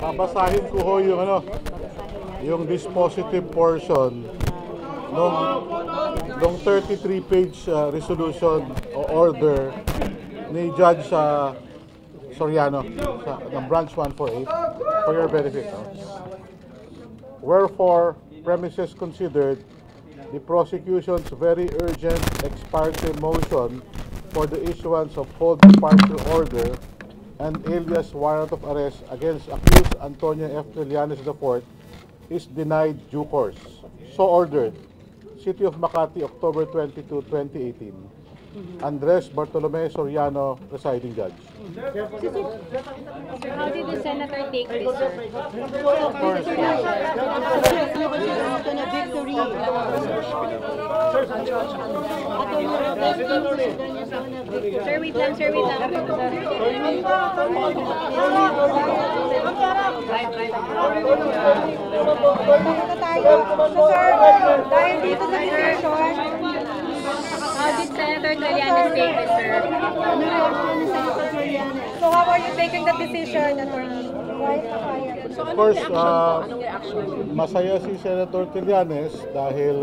Babasahin ko ho yung yung dispositive portion nung 33-page resolution o order ni Judge Soriano ng Branch 148 for your benefit. Wherefore, premises considered, the prosecution's very urgent ex parte motion for the issuance of full departure order and alias warrant of arrest against accused Antonio F. Trillanes IV is denied due course. So ordered. City of Makati, October 22, 2018. Andres Bartolome Soriano, presiding judge. How did the senator take this, sir? Of course. Sir, wait lang, sir, wait lang. Dahil dito sa decision, How did Senator Trillanes take this, sir? so how are you taking the decision, Attorney? Of course, masaya si Senator Trillanes dahil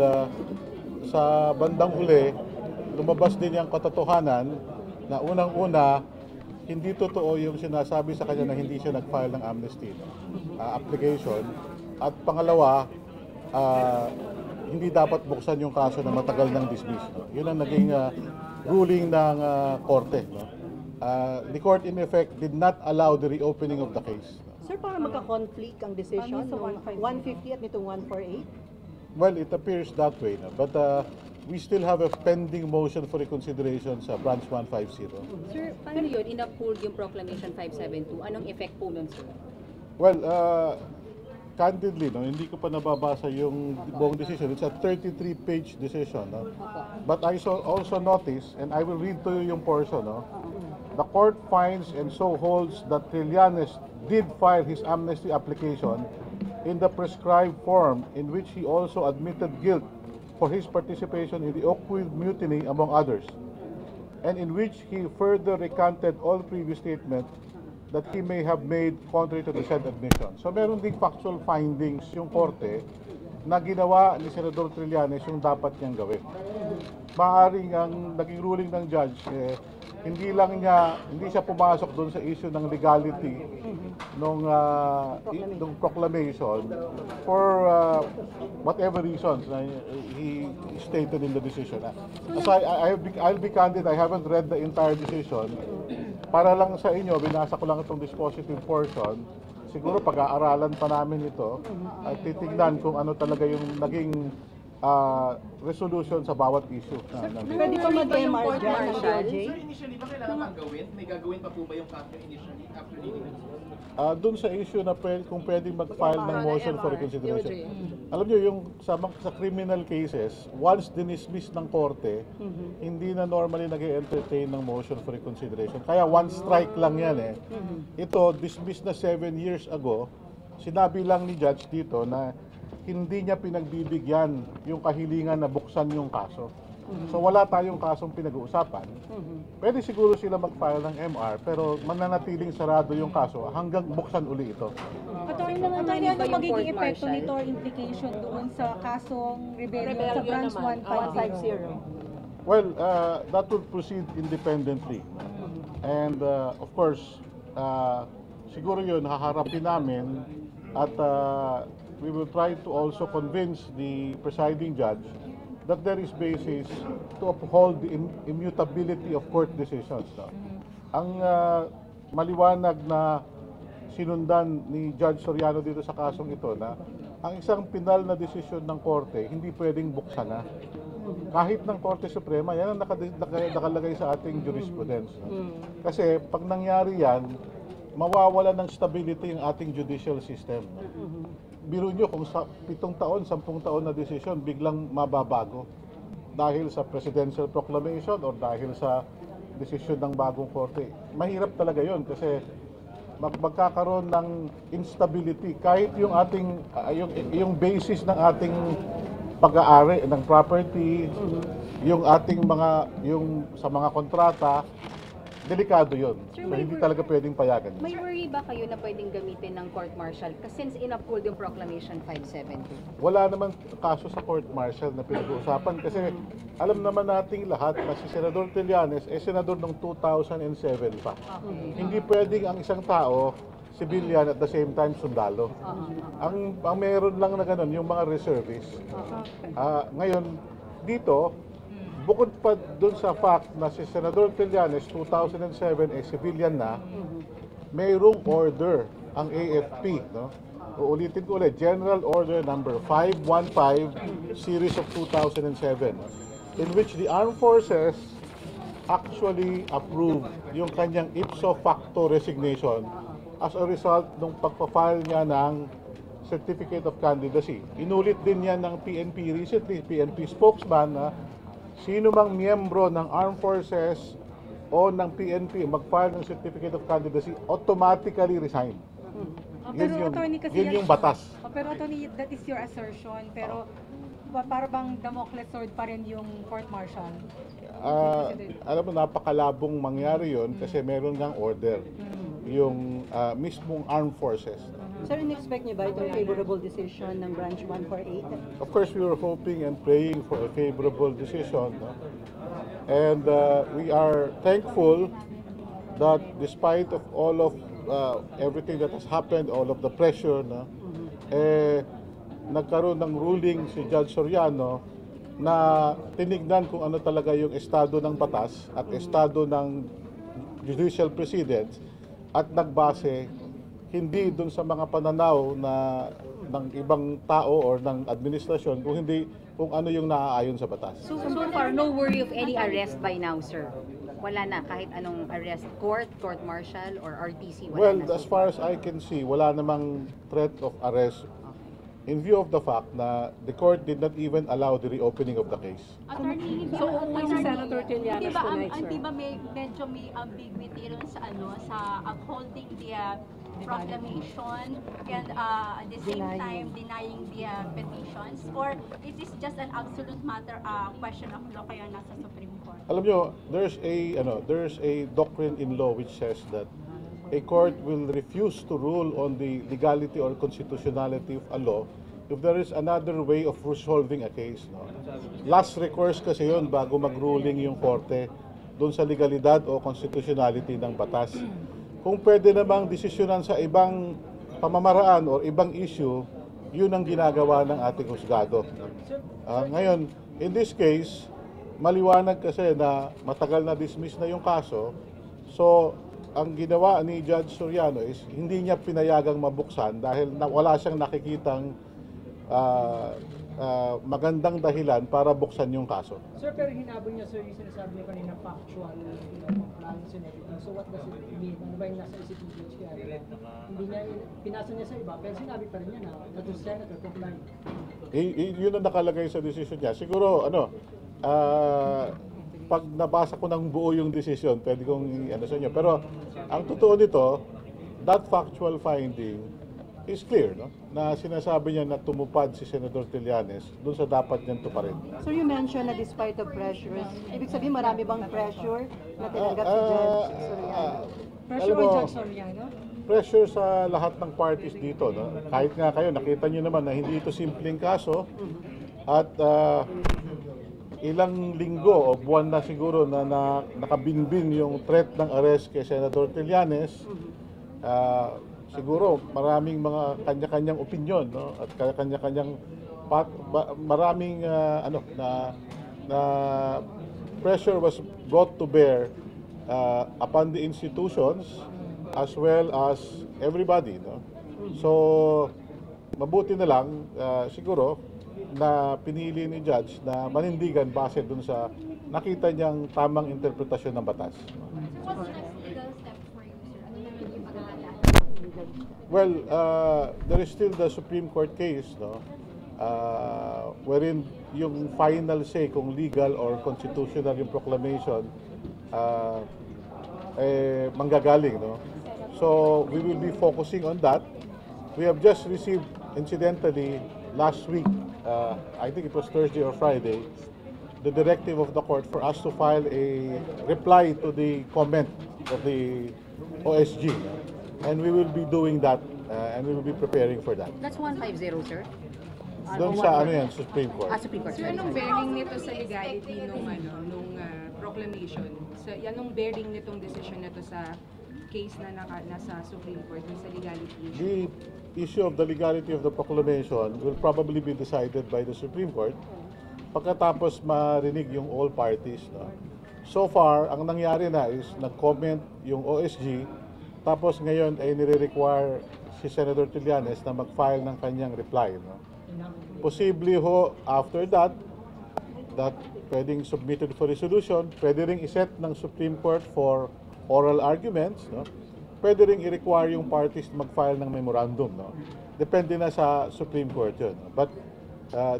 sa bandang huli, lumabas din yung katotohanan na unang-una, hindi totoo yung sinasabi sa kanya na hindi siya nag-file ng amnesty application. At pangalawa, hindi dapat buksan yung kaso na matagal ng dismiss. Yun ang naging ruling ng korte. The court in effect did not allow the reopening of the case. Sir, para magka-conflict ang decision ng 150 at nitong 148? Well, it appears that way. But we still have a pending motion for reconsideration sa Branch 150. Sir, paano yun? In-uphold yung Proclamation 572. Anong effect po nun, sir? Well, candidly, hindi ko pa nababasa yung buong decision. It's a 33-page decision. But I also notice, and I will read to you yung portion. The court finds and so holds that Trillanes did file his amnesty application in the prescribed form in which he also admitted guilt for his participation in the Oakville mutiny, among others, and in which he further recanted all previous statements that he may have made contrary to the said admission. So meron ding factual findings yung korte na ginawa ni Senador Trillanes yung dapat niyang gawin. Maaring ang naging ruling ng judge, hindi siya pumasok doon sa issue ng legality nung proclamation for whatever reasons he stated in the decision. As I'll be candid, I haven't read the entire decision. Para lang sa inyo, binasa ko lang itong dispositive portion. Siguro pag-aaralan pa namin ito at titignan kung ano talaga yung naging resolution sa bawat issue. Pwede pa mag-MR dyan ng DOJ? Sir, initially ba kailangan gawin? May gagawin pa po ba yung kaso initially after reading it? Doon sa issue na kung pwedeng mag-file ng motion for reconsideration. Alam niyo, yung sa criminal cases, once dinismiss ng korte, hindi na normally nag-entertain ng motion for reconsideration. Kaya one strike lang yan . Ito, dismissed na 7 years ago, sinabi lang ni judge dito na hindi niya pinagbibigyan yung kahilingan na buksan yung kaso. So wala tayong kasong pinag-uusapan. Pwede siguro sila mag-file ng MR pero mananatiling sarado yung kaso hanggang buksan uli ito. Attorney, ano magiging epekto nito or implication doon sa kasong rebellion sa Branch 150? Well, that will proceed independently. And of course, siguro yun, haharapin namin at we will try to also convince the presiding judge that there is basis to uphold the immutability of court decisions. Ang maliwanag na sinundan ni Judge Soriano dito sa kasong ito na ang isang pinal na desisyon ng korte hindi pwedeng buksan na. Kahit ng Korte Suprema, yan ang nakalagay sa ating jurisprudence. Kasi pag nangyari yan, mawawala ng stability yung ating judicial system. Biro nyo kung 7 taon, 10 taon na desisyon, biglang mababago. Dahil sa presidential proclamation or dahil sa desisyon ng bagong korte. Mahirap talaga yon kasi magkakaroon ng instability. Kahit yung ating, yung basis ng ating pag-aari ng property, yung ating sa mga kontrata, delikado yun. Sir, So may hindi wor- talaga pwedeng payagan. May worry ba kayo na pwedeng gamitin ng court martial since in-uphold yung Proclamation 572? Wala naman kaso sa court martial na pinag-uusapan kasi alam naman nating lahat na si Senador Trillanes senador noong 2007 pa. Hindi pwedeng ang isang tao civilian at the same time sundalo. Ang meron lang na ganun yung mga reservists. Ngayon dito bukod pa dun sa fact na si Senador Trillanes 2007 civilian na, mayroong order ang AFP, no? Uulitin ko ulit, General Order number 515 series of 2007, in which the armed forces actually approved yung kanyang ipso facto resignation as a result ng pagpa-file niya ng Certificate of Candidacy. Inulit din yan ng PNP recently, PNP spokesman na sino mang miyembro ng armed forces o ng PNP mag-file ng Certificate of Candidacy automatically resign. Pero attorney, kasi Yun yung batas. Pero attorney, that is your assertion. Pero para bang Damocles sword pa rin yung court martial? Alam mo, napakalabong mangyari yun kasi meron ng order yung mismong armed forces. Sir, in-expect niyo ba itong favorable decision ng Branch 148? Of course, we were hoping and praying for a favorable decision. No? And we are thankful that despite of all of everything that has happened, all of the pressure, no, nagkaroon ng ruling si Judge Soriano na tinignan kung ano talaga yung estado ng batas at estado ng judicial precedents at nagbase hindi dun sa mga pananaw na ng ibang tao or ng administrasyon kung ano yung naaayon sa batas. So far, no worry of any arrest by now, sir? Wala na, kahit anong arrest, court martial, or RTC, wala Well, na. as far as I can see, wala namang threat of arrest in view of the fact na the court did not even allow the reopening of the case. Attorney, hindi So, ba, uuwi si Senator Trillanes hindi ba, tonight, sir? Hindi ba medyo may ambiguity ron sa sa upholding the proclamation and at the same time denying the petitions, or it is just an absolute matter, question of law kaya nasa Supreme Court? Alam nyo, there's a doctrine in law which says that a court will refuse to rule on the legality or constitutionality of a law if there is another way of resolving a case. No? Last recourse kasi yun bago mag-ruling yung korte doon sa legalidad o constitutionality ng batas. Kung pwede namang desisyonan sa ibang pamamaraan o ibang issue, yun ang ginagawa ng ating husgado. Ngayon, in this case, maliwanag kasi na matagal na dismiss na yung kaso, so ang ginawa ni Judge Soriano is hindi niya pinayagang mabuksan dahil wala siyang nakikitang magandang dahilan para buksan yung kaso. Sir, pero hinabol niya, sir, yung sinasabi niya kanina factual, compliance and everything. So what does it mean? Ano ba yung nasa isip ni Judge kaya? Hindi niya, pinasa niya sa iba, pero sinabi pa rin niya na the senator compliant. Yun ang nakalagay sa decision niya. Siguro, pag nabasa ko ng buo yung decision, pwede kong sa inyo. Pero ang totoo nito, that factual finding is clear, no? Na sinasabi niya na tumupad si Senator Trillanes doon sa dapat niyang tuparin. Sir, you mentioned na despite of pressures, ibig sabihin marami bang pressure na tinanggap si Judge Soriano? Pressure Alam on mo, Judge Soriano? Pressure sa lahat ng parties dito, no? Kahit nga kayo, nakita niyo naman na hindi ito simpleng kaso at ilang linggo o buwan na siguro na nakabinbin yung threat ng arrest kay Senator Trillanes. Siguro maraming mga kanya-kanyang opinion, no? At kanya-kanyang maraming na pressure was brought to bear upon the institutions as well as everybody, no? So mabuti na lang siguro na pinili ni Judge na manindigan base dun sa nakita niyang tamang interpretasyon ng batas. What's the next legal step for you, sir? Ano naman yung pag-aalala? Well, there is still the Supreme Court case, no? Wherein yung final say kung legal or constitutional yung proclamation manggagaling, no? So we will be focusing on that. We have just received, incidentally, last week, I think it was Thursday or Friday, the directive of the court for us to file a reply to the comment OSG. And we will be doing that and we will be preparing for that. That's 150, sir? Doon sa Supreme Court. Supreme Court. So, anong bearing nito sa legality nung proclamation? So, anong bearing nitong decision na to sa case na nasa Supreme Court sa legality issue? The issue of the legality of the proclamation will probably be decided by the Supreme Court pagkatapos marinig yung all parties. No? So far, ang nangyari na is nag-comment yung OSG, tapos ngayon ay nire-require si Senator Trillanes na mag-file ng kanyang reply. No? Posibly ho, after that pwedeng submitted for resolution, pwede ring iset ng Supreme Court for oral arguments, no? Pwede ring i-require yung parties mag-file ng memorandum. No? Depende na sa Supreme Court yun. But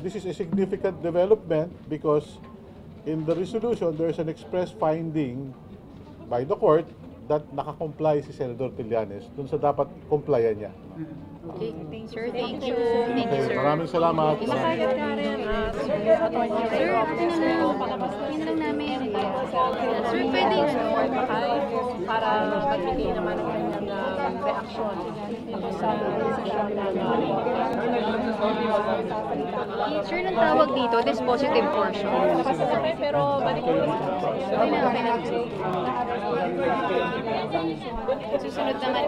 this is a significant development because in the resolution, there is an express finding by the court that nakakomply si Senator Trillanes dun sa dapat complyan niya. Okay, sir, thank you. Thank you, Okay, sir. maraming salamat. Sir, yun lang namin. Sir, pwede para magbigay naman ng kanyang reaksyon sa decision Sir, nang tawag dito, dispositive portion. pero balik ko Okay na. Susunod naman.